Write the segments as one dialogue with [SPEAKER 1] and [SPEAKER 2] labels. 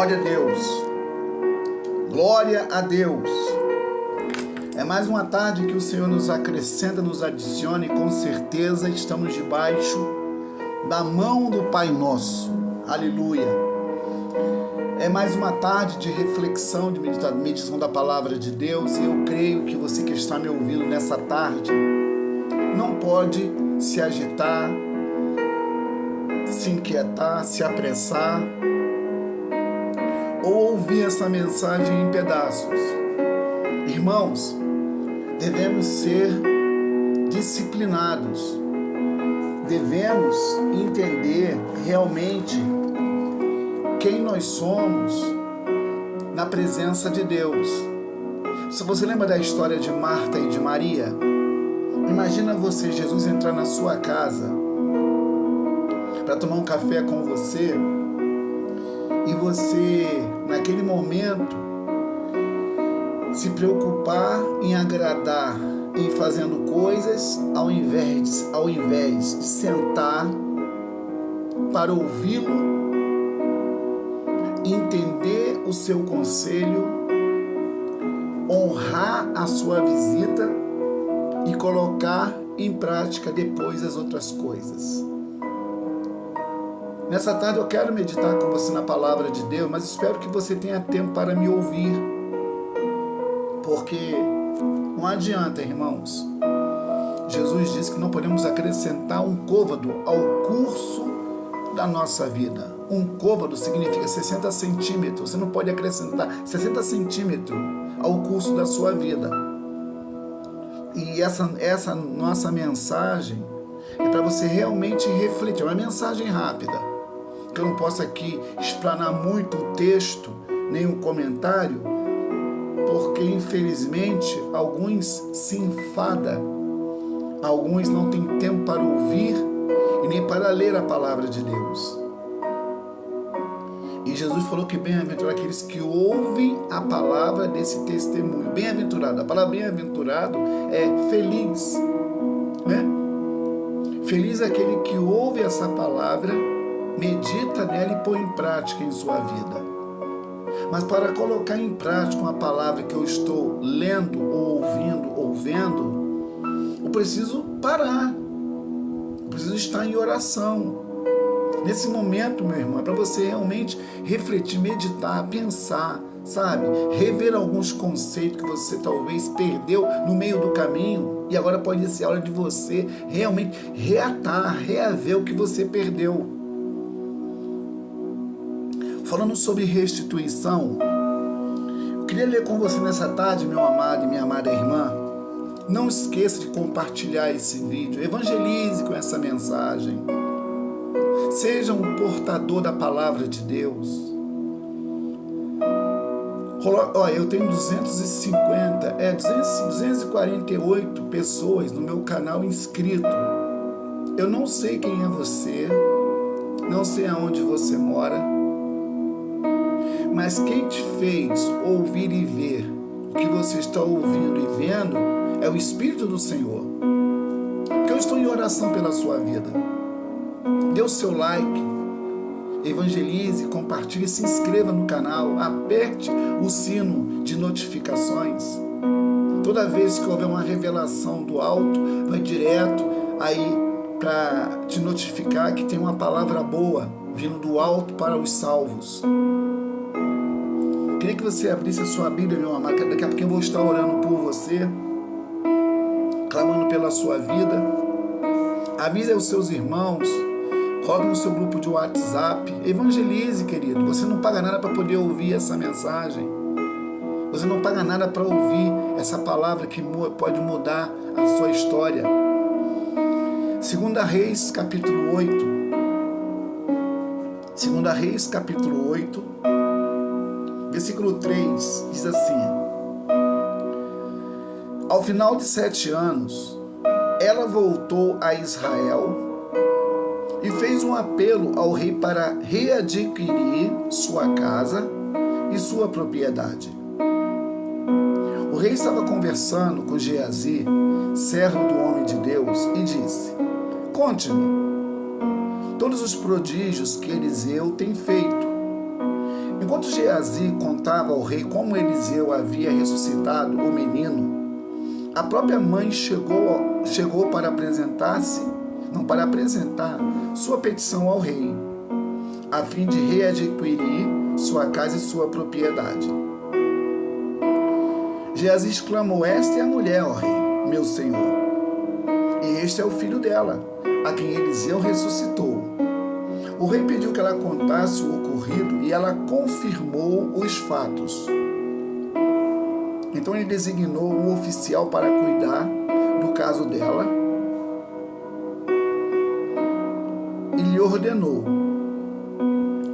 [SPEAKER 1] Glória a Deus. Glória a Deus. É mais uma tarde que o Senhor nos acrescenta, nos adiciona e com certeza estamos debaixo da mão do Pai Nosso. Aleluia. É mais uma tarde de reflexão, de meditação da Palavra de Deus, e eu creio que você que está me ouvindo nessa tarde não pode se agitar, se inquietar, se apressar ou ouvir essa mensagem em pedaços. Irmãos, devemos ser disciplinados, devemos entender realmente quem nós somos na presença de Deus. Se você lembra da história de Marta e de Maria, imagina você, Jesus entrar na sua casa para tomar um café com você, e você, naquele momento, se preocupar em agradar, em fazendo coisas, ao invés de sentar para ouvi-lo, entender o seu conselho, honrar a sua visita e colocar em prática depois as outras coisas. Nessa tarde eu quero meditar com você na palavra de Deus, mas espero que você tenha tempo para me ouvir, porque não adianta, irmãos. Jesus disse que não podemos acrescentar um côvado ao curso da nossa vida. Um côvado significa 60 centímetros. Você não pode acrescentar 60 centímetros ao curso da sua vida. E essa nossa mensagem é para você realmente refletir. É uma mensagem rápida, que eu não posso aqui explanar muito o texto, nem o comentário, porque infelizmente alguns se enfadam, alguns não têm tempo para ouvir e nem para ler a palavra de Deus. E Jesus falou que bem-aventurado aqueles que ouvem a palavra desse testemunho. Bem-aventurado, a palavra bem-aventurado é feliz, né? Feliz é aquele que ouve essa palavra, medita nela e põe em prática em sua vida. Mas para colocar em prática uma palavra que eu estou lendo, ou ouvindo, ou vendo, eu preciso parar. Eu preciso estar em oração. Nesse momento, meu irmão, é para você realmente refletir, meditar, pensar, sabe? Rever alguns conceitos que você talvez perdeu no meio do caminho, e agora pode ser a hora de você realmente reaver o que você perdeu. Falando sobre restituição, eu queria ler com você nessa tarde, meu amado e minha amada irmã. Não esqueça de compartilhar esse vídeo, evangelize com essa mensagem. Seja um portador da palavra de Deus. Olha, eu tenho 248 pessoas no meu canal inscrito. Eu não sei quem é você, não sei aonde você mora, mas quem te fez ouvir e ver o que você está ouvindo e vendo é o Espírito do Senhor. Que eu estou em oração pela sua vida. Dê o seu like, evangelize, compartilhe, se inscreva no canal, aperte o sino de notificações. Toda vez que houver uma revelação do alto, vai direto aí para te notificar que tem uma palavra boa vindo do alto para os salvos. Queria que você abrisse a sua Bíblia, meu amado, daqui a pouco eu vou estar orando por você, clamando pela sua vida. Avise aos seus irmãos, coloque no seu grupo de WhatsApp, evangelize, querido. Você não paga nada para poder ouvir essa mensagem. Você não paga nada para ouvir essa palavra que pode mudar a sua história. 2 Reis, capítulo 8. 2 Reis, capítulo 8. Versículo 3 diz assim: Ao final de 7 anos, ela voltou a Israel e fez um apelo ao rei para readquirir sua casa e sua propriedade. O rei estava conversando com Geazi, servo do homem de Deus, e disse: Conte-me todos os prodígios que Eliseu tem feito. Enquanto Geazi contava ao rei como Eliseu havia ressuscitado o menino, a própria mãe chegou para apresentar sua petição ao rei, a fim de readquirir sua casa e sua propriedade. Geazi exclamou: esta é a mulher, ó rei, meu senhor, e este é o filho dela, a quem Eliseu ressuscitou. O rei pediu que ela contasse o ocorrido e ela confirmou os fatos. Então ele designou um oficial para cuidar do caso dela e lhe ordenou: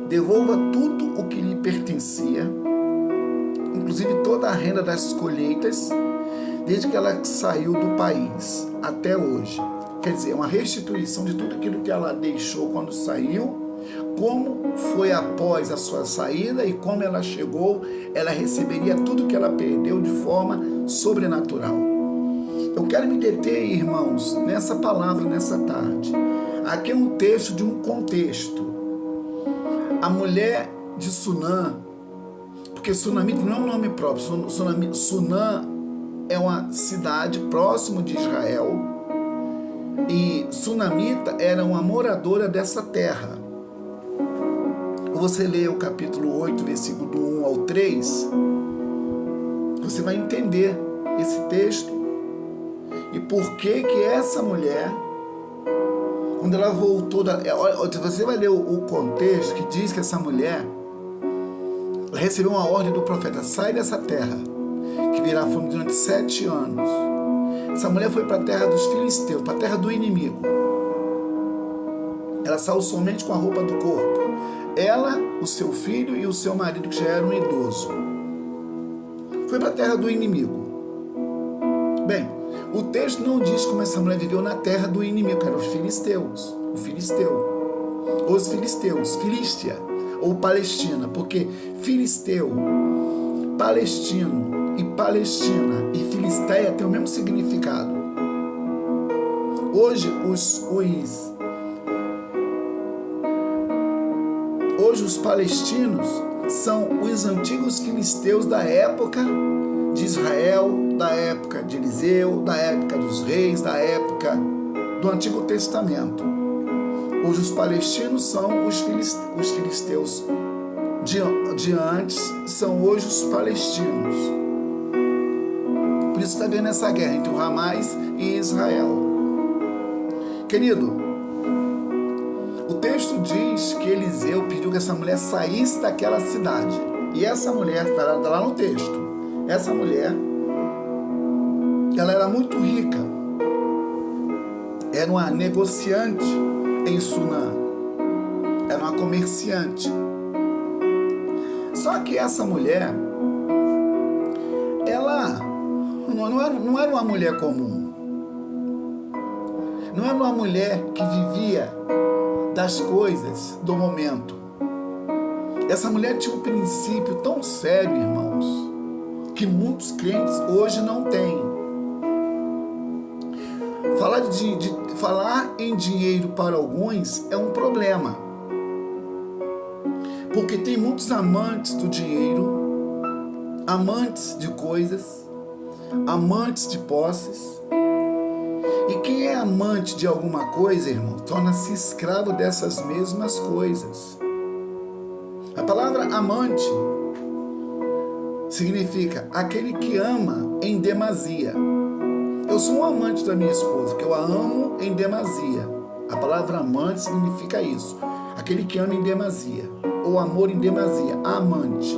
[SPEAKER 1] devolva tudo o que lhe pertencia, inclusive toda a renda das colheitas, desde que ela saiu do país até hoje. Quer dizer, uma restituição de tudo aquilo que ela deixou quando saiu, como foi após a sua saída e como ela chegou, ela receberia tudo que ela perdeu de forma sobrenatural. Eu quero me deter, irmãos, nessa palavra, nessa tarde. Aqui é um texto de um contexto. A mulher de Sunã, porque Sunamita não é um nome próprio, Sunã é uma cidade próximo de Israel, e Sunamita era uma moradora dessa terra. Você lê o capítulo 8, versículo do 1 ao 3, você vai entender esse texto e por que essa mulher, quando ela voltou, você vai ler o contexto que diz que essa mulher recebeu uma ordem do profeta: sai dessa terra, que virá fome durante 7 anos. Essa mulher foi para a terra dos filisteus, para a terra do inimigo. Ela saiu somente com a roupa do corpo. Ela, o seu filho e o seu marido, que já era um idoso. Foi para a terra do inimigo. Bem, o texto não diz como essa mulher viveu na terra do inimigo, que eram os filisteus. Os filisteus, Filístia ou Palestina, porque filisteu, palestino e Palestina e Filisteia têm o mesmo significado. Hoje os palestinos são os antigos filisteus da época de Israel, da época de Eliseu, da época dos reis, da época do Antigo Testamento. Hoje os palestinos são os filisteus de antes, são hoje os palestinos. Por isso está havendo essa guerra entre o Hamas e Israel. Querido, o texto diz que Eliseu pediu que essa mulher saísse daquela cidade. E essa mulher, está lá no texto, essa mulher, ela era muito rica. Era uma negociante em Sunã. Era uma comerciante. Só que essa mulher, ela não era uma mulher comum. Não era uma mulher que vivia das coisas do momento. Essa mulher tinha um princípio tão sério, irmãos, que muitos crentes hoje não têm. Falar em dinheiro para alguns é um problema, porque tem muitos amantes do dinheiro, amantes de coisas, amantes de posses. E quem é amante de alguma coisa, irmão, torna-se escravo dessas mesmas coisas. A palavra amante significa aquele que ama em demasia. Eu sou um amante da minha esposa, que eu a amo em demasia. A palavra amante significa isso. Aquele que ama em demasia, ou amor em demasia, amante.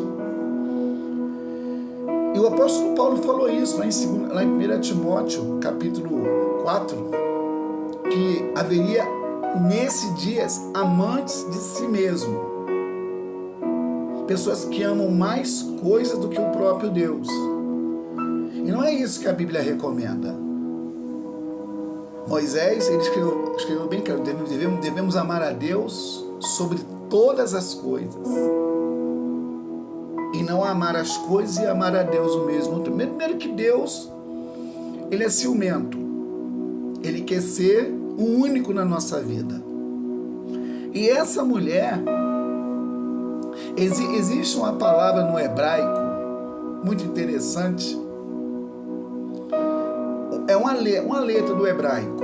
[SPEAKER 1] E o apóstolo Paulo falou isso lá em 1 Timóteo, capítulo 4, que haveria nesses dias amantes de si mesmo. Pessoas que amam mais coisas do que o próprio Deus. E não é isso que a Bíblia recomenda. Moisés, ele escreveu bem claro: devemos amar a Deus sobre todas as coisas. E não amar as coisas e amar a Deus o mesmo. Primeiro que Deus, ele é ciumento. Ele quer ser o único na nossa vida. E essa mulher, Existe uma palavra no hebraico muito interessante. É uma letra do hebraico.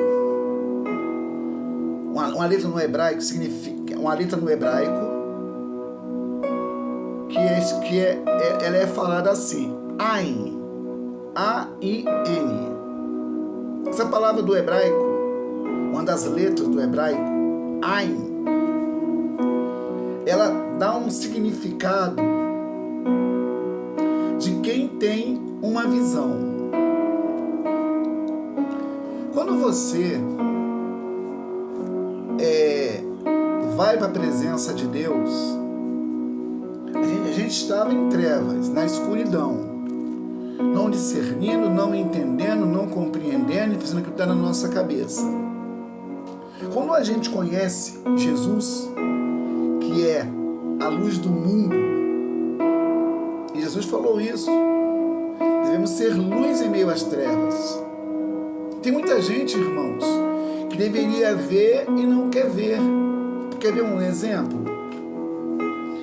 [SPEAKER 1] Uma letra no hebraico significa... Uma letra no hebraico ela é falada assim. Ain. A-I-N. Essa palavra do hebraico, uma das letras do hebraico, Ain, ela dá um significado de quem tem uma visão. Quando você vai para a presença de Deus, a gente estava em trevas, na escuridão, não discernindo, não entendendo, não compreendendo e fazendo aquilo que está na nossa cabeça. Quando a gente conhece Jesus, que é a luz do mundo, e Jesus falou isso, devemos ser luz em meio às trevas. Tem muita gente, irmãos, que deveria ver e não quer ver. Quer ver um exemplo?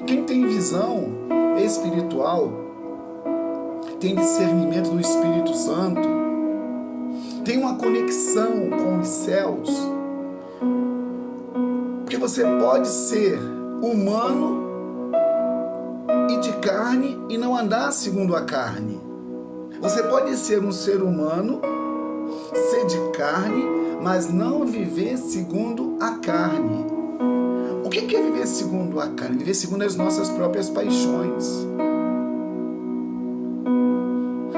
[SPEAKER 1] Quem tem visão espiritual, tem discernimento do Espírito Santo, tem uma conexão com os céus, porque você pode ser humano e de carne e não andar segundo a carne. Você pode ser um ser humano, ser de carne, mas não viver segundo a carne. O que é viver segundo a carne? Viver segundo as nossas próprias paixões.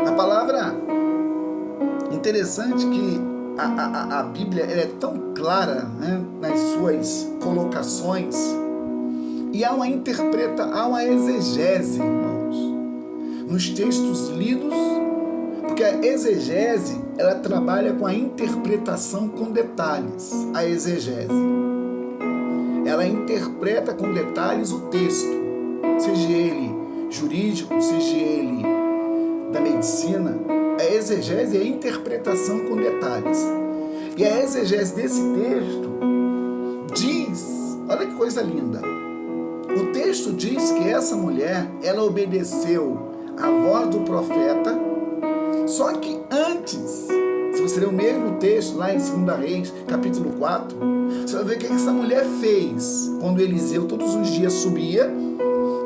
[SPEAKER 1] A palavra interessante que a Bíblia ela é tão clara, né, nas suas colocações, e há uma exegese, irmãos, nos textos lidos, porque a exegese ela trabalha com a interpretação com detalhes. A exegese ela interpreta com detalhes o texto, seja ele jurídico, seja ele da medicina. A exegese é a interpretação com detalhes. E a exegese desse texto diz, olha que coisa linda, o texto diz que essa mulher, ela obedeceu a voz do profeta, só que antes, se você ler o mesmo texto lá em 2 Reis, capítulo 4, você vai ver o que essa mulher fez quando Eliseu todos os dias subia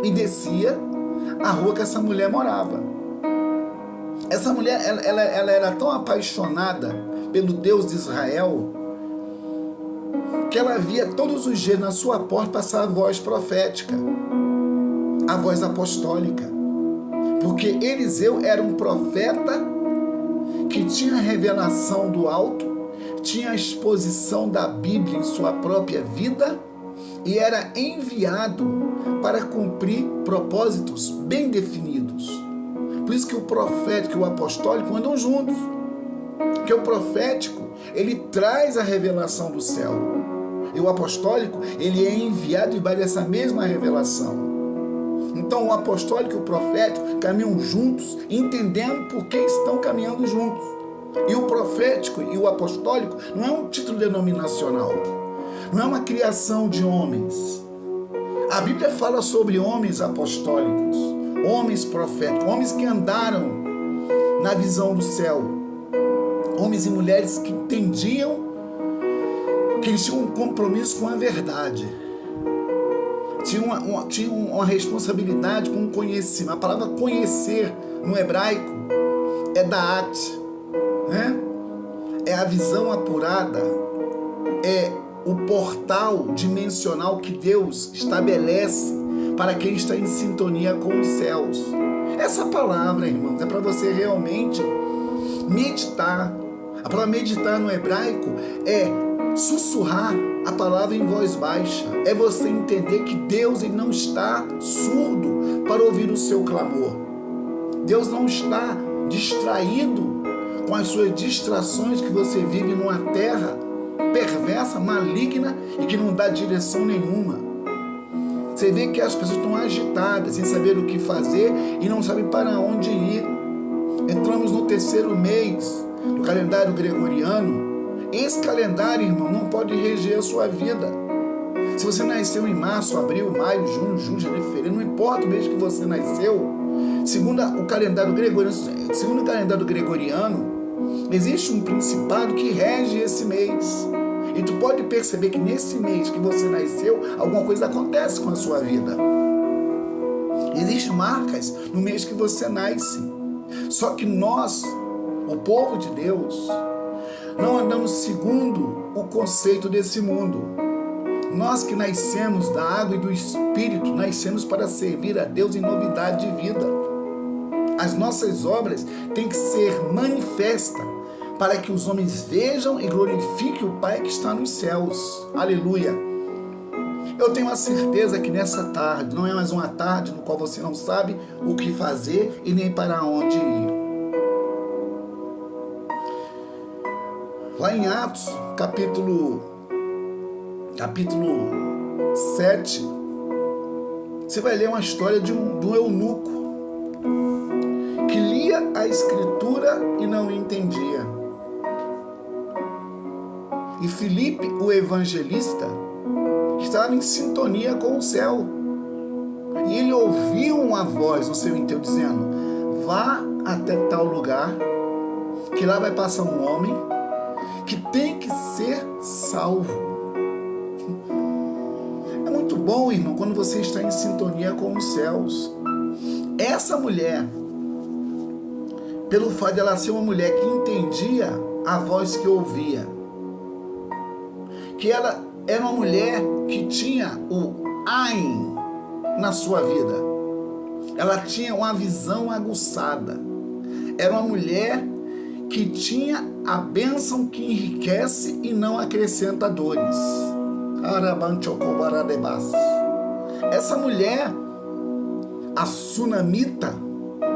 [SPEAKER 1] e descia a rua que essa mulher morava. Essa mulher, ela era tão apaixonada pelo Deus de Israel que ela via todos os dias na sua porta passar a voz profética, a voz apostólica, porque Eliseu era um profeta que tinha a revelação do alto, tinha a exposição da Bíblia em sua própria vida e era enviado para cumprir propósitos bem definidos. Por isso que o profético e o apostólico andam juntos. Porque o profético, ele traz a revelação do céu. E o apostólico, ele é enviado e vai dessa mesma revelação. Então o apostólico e o profético caminham juntos, entendendo por que estão caminhando juntos. E o profético e o apostólico não é um título denominacional, não é uma criação de homens. A Bíblia fala sobre homens apostólicos, homens proféticos, homens que andaram na visão do céu, homens e mulheres que entendiam que eles tinham um compromisso com a verdade, tinham uma responsabilidade com o conhecimento. A palavra conhecer no hebraico é da'at, né? É a visão apurada, é o portal dimensional que Deus estabelece para quem está em sintonia com os céus. Essa palavra, irmãos, é para você realmente meditar. A palavra meditar no hebraico é sussurrar a palavra em voz baixa. É você entender que Deus ele não está surdo para ouvir o seu clamor. Deus não está distraído com as suas distrações, que você vive numa terra perversa, maligna e que não dá direção nenhuma. Você vê que as pessoas estão agitadas, sem saber o que fazer e não sabem para onde ir. Entramos no 3º mês do calendário gregoriano. Esse calendário, irmão, não pode reger a sua vida. Se você nasceu em março, abril, maio, junho, julho, janeiro, fevereiro, não importa o mês que você nasceu, segundo o calendário gregoriano, existe um principado que rege esse mês. E tu pode perceber que nesse mês que você nasceu, alguma coisa acontece com a sua vida. Existem marcas no mês que você nasce. Só que nós, o povo de Deus, não andamos segundo o conceito desse mundo. Nós que nascemos da água e do Espírito, nascemos para servir a Deus em novidade de vida. As nossas obras têm que ser manifestas para que os homens vejam e glorifiquem o Pai que está nos céus. Aleluia! Eu tenho a certeza que nessa tarde não é mais uma tarde no qual você não sabe o que fazer e nem para onde ir. Lá em Atos, capítulo 7, você vai ler uma história de um eunuco que lia a Escritura e não entendia. E Filipe, o evangelista, estava em sintonia com o céu. E ele ouviu uma voz no seu interior dizendo: vá até tal lugar, que lá vai passar um homem que tem que ser salvo. É muito bom, irmão, quando você está em sintonia com os céus. Essa mulher, pelo fato de ela ser uma mulher que entendia a voz que ouvia, que ela era uma mulher que tinha o Ain na sua vida. Ela tinha uma visão aguçada. Era uma mulher que tinha a bênção que enriquece e não acrescenta dores. Essa mulher, a Sunamita,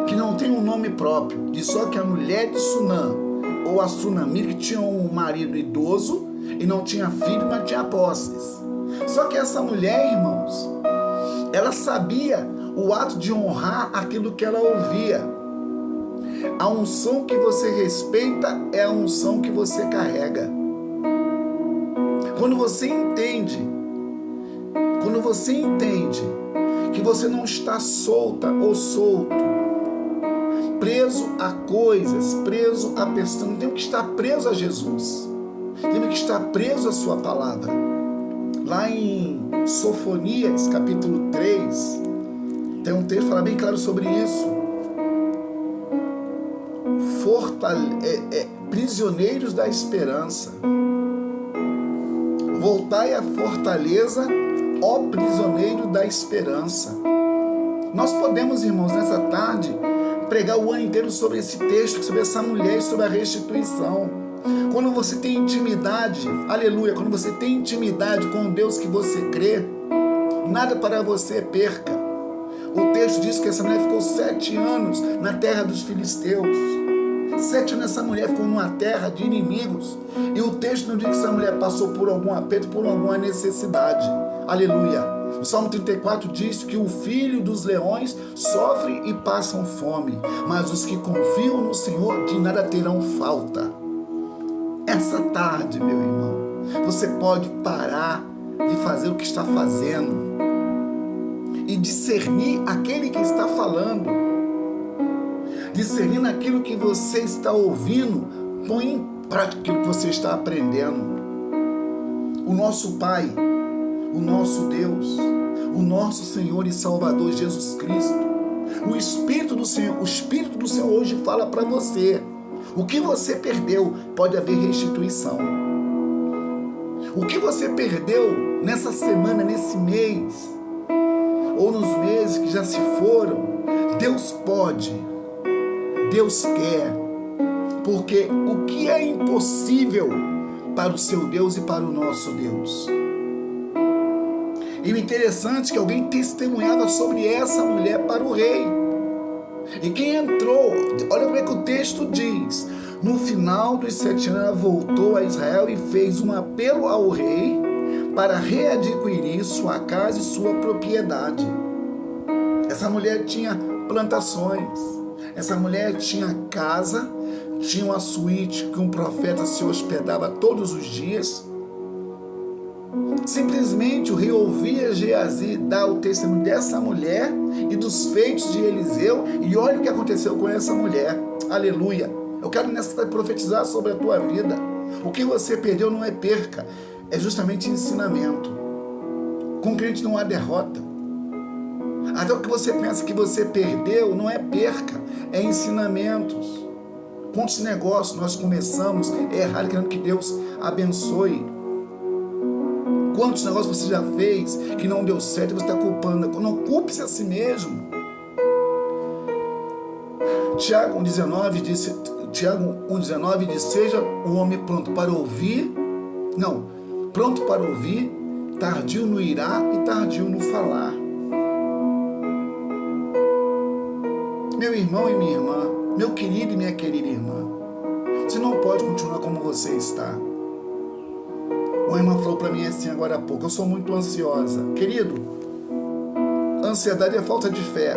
[SPEAKER 1] que não tem um nome próprio, diz só que a mulher de Sunam, ou a Sunamita, que tinha um marido idoso e não tinha filho, mas tinha posses. Só que essa mulher, irmãos, ela sabia o ato de honrar aquilo que ela ouvia. A unção que você respeita é a unção que você carrega. Quando você entende que você não está solta ou solto, preso a coisas, preso a pessoas, não temos que estar preso a Jesus. Temos que estar preso à sua palavra. Lá em Sofonias, capítulo 3, tem um texto que fala bem claro sobre isso. Prisioneiros da esperança. Voltai à fortaleza, ó prisioneiro da esperança. Nós podemos, irmãos, nessa tarde, pregar o ano inteiro sobre esse texto, sobre essa mulher e sobre a restituição. Quando você tem intimidade, aleluia, quando você tem intimidade com o Deus que você crê, nada para você perca. O texto diz que essa mulher ficou 7 anos na terra dos filisteus. 7 anos essa mulher ficou numa terra de inimigos. E o texto não diz que essa mulher passou por algum aperto, por alguma necessidade. Aleluia. O Salmo 34 diz que o filho dos leões sofre e passam fome, mas os que confiam no Senhor de nada terão falta. Essa tarde, meu irmão, você pode parar de fazer o que está fazendo e discernir aquele que está falando, discernir naquilo que você está ouvindo, põe em prática aquilo que você está aprendendo. O nosso Pai, o nosso Deus, o nosso Senhor e Salvador Jesus Cristo, o Espírito do Senhor hoje fala para você: o que você perdeu, pode haver restituição. O que você perdeu nessa semana, nesse mês, ou nos meses que já se foram, Deus pode, Deus quer, porque o que é impossível para o seu Deus e para o nosso Deus? E o interessante é que alguém testemunhava sobre essa mulher para o rei. E quem entrou, olha como é que o texto diz: no final dos 7 anos ela voltou a Israel e fez um apelo ao rei para readquirir sua casa e sua propriedade. Essa mulher tinha plantações, essa mulher tinha casa, tinha uma suíte que um profeta se hospedava todos os dias. Simplesmente o rei ouvia Geazi dar o testemunho dessa mulher e dos feitos de Eliseu, e olha o que aconteceu com essa mulher. Aleluia! Eu quero nessa tarde profetizar sobre a tua vida. O que você perdeu não é perca, é justamente ensinamento. Com crente não há derrota. Até o que você pensa que você perdeu não é perca, é ensinamentos. Quantos negócios nós começamos errado, querendo que Deus abençoe? Quantos negócios você já fez que não deu certo e você está culpando? Não culpe-se a si mesmo. Tiago 1,19 diz, seja o homem pronto para ouvir, tardio no irar e tardio no falar. Meu irmão e minha irmã, meu querido e minha querida irmã, você não pode continuar como você está. Uma irmã falou para mim assim agora há pouco, eu sou muito ansiosa. Querido, ansiedade é falta de fé.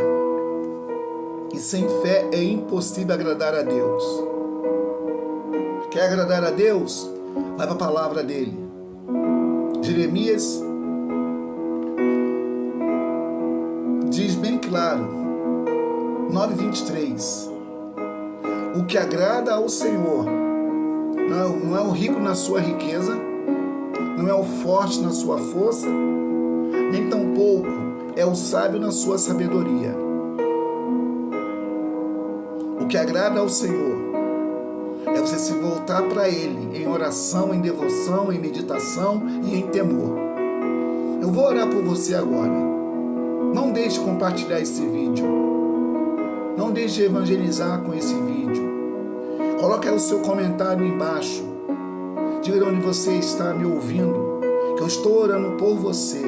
[SPEAKER 1] E sem fé é impossível agradar a Deus. Quer agradar a Deus? Vai para a palavra dele. Jeremias diz bem claro, 9:23. O que agrada ao Senhor não é o rico na sua riqueza, não é o forte na sua força, nem tampouco é o sábio na sua sabedoria. O que agrada ao Senhor é você se voltar para Ele em oração, em devoção, em meditação e em temor. Eu vou orar por você agora. Não deixe de compartilhar esse vídeo. Não deixe de evangelizar com esse vídeo. Coloque aí o seu comentário embaixo. Diga onde você está me ouvindo, que eu estou orando por você,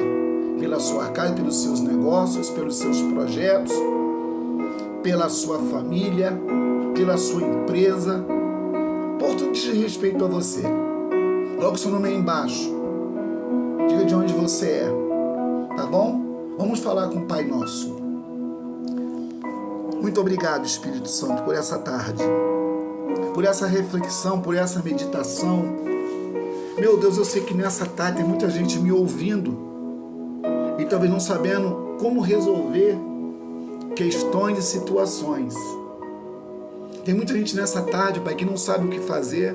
[SPEAKER 1] pela sua casa, pelos seus negócios, pelos seus projetos, pela sua família, pela sua empresa, por tudo que diz respeito a você. Coloque seu nome aí embaixo. Diga de onde você é, tá bom? Vamos falar com o Pai Nosso. Muito obrigado, Espírito Santo, por essa tarde, por essa reflexão, por essa meditação. Meu Deus, eu sei que nessa tarde tem muita gente me ouvindo e talvez não sabendo como resolver questões e situações. Tem muita gente nessa tarde, Pai, que não sabe o que fazer,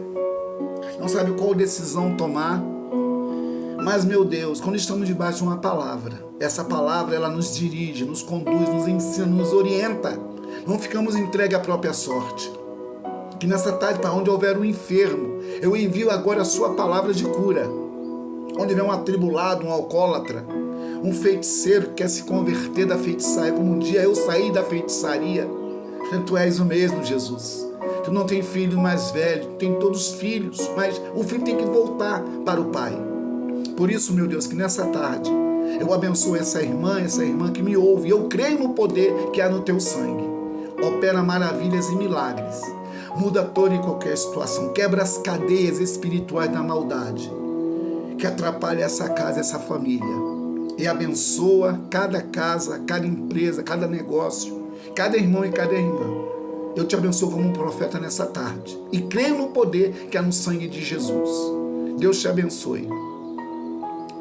[SPEAKER 1] não sabe qual decisão tomar. Mas, meu Deus, quando estamos debaixo de uma palavra, essa palavra, ela nos dirige, nos conduz, nos ensina, nos orienta. Não ficamos entregues à própria sorte. Que nessa tarde, para onde houver um enfermo, eu envio agora a sua palavra de cura. Onde houver um atribulado, um alcoólatra, um feiticeiro que quer se converter da feitiçaria, como um dia eu saí da feitiçaria. Tu és o mesmo, Jesus. Tu não tem filho mais velho, tu tem todos os filhos, mas o filho tem que voltar para o pai. Por isso, meu Deus, que nessa tarde eu abençoo essa irmã que me ouve. Eu creio no poder que há no teu sangue. Opera maravilhas e milagres. Muda toda e qualquer situação. Quebra as cadeias espirituais da maldade que atrapalha essa casa, essa família. E abençoa cada casa, cada empresa, cada negócio, cada irmão e cada irmã. Eu te abençoo como um profeta nessa tarde. E creio no poder que há no sangue de Jesus. Deus te abençoe.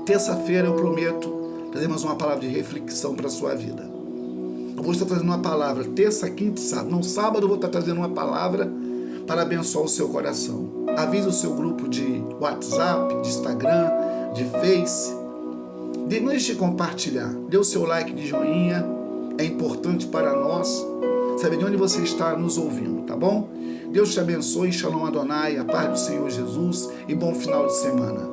[SPEAKER 1] Terça-feira eu prometo trazer mais uma palavra de reflexão para a sua vida. Eu vou estar trazendo uma palavra terça, quinta e sábado. No sábado eu vou estar trazendo uma palavra para abençoar o seu coração. Avise o seu grupo de WhatsApp, de Instagram, de Face. Não deixe de compartilhar. Dê o seu like de joinha. É importante para nós saber de onde você está nos ouvindo, tá bom? Deus te abençoe. Shalom Adonai. A paz do Senhor Jesus. E bom final de semana.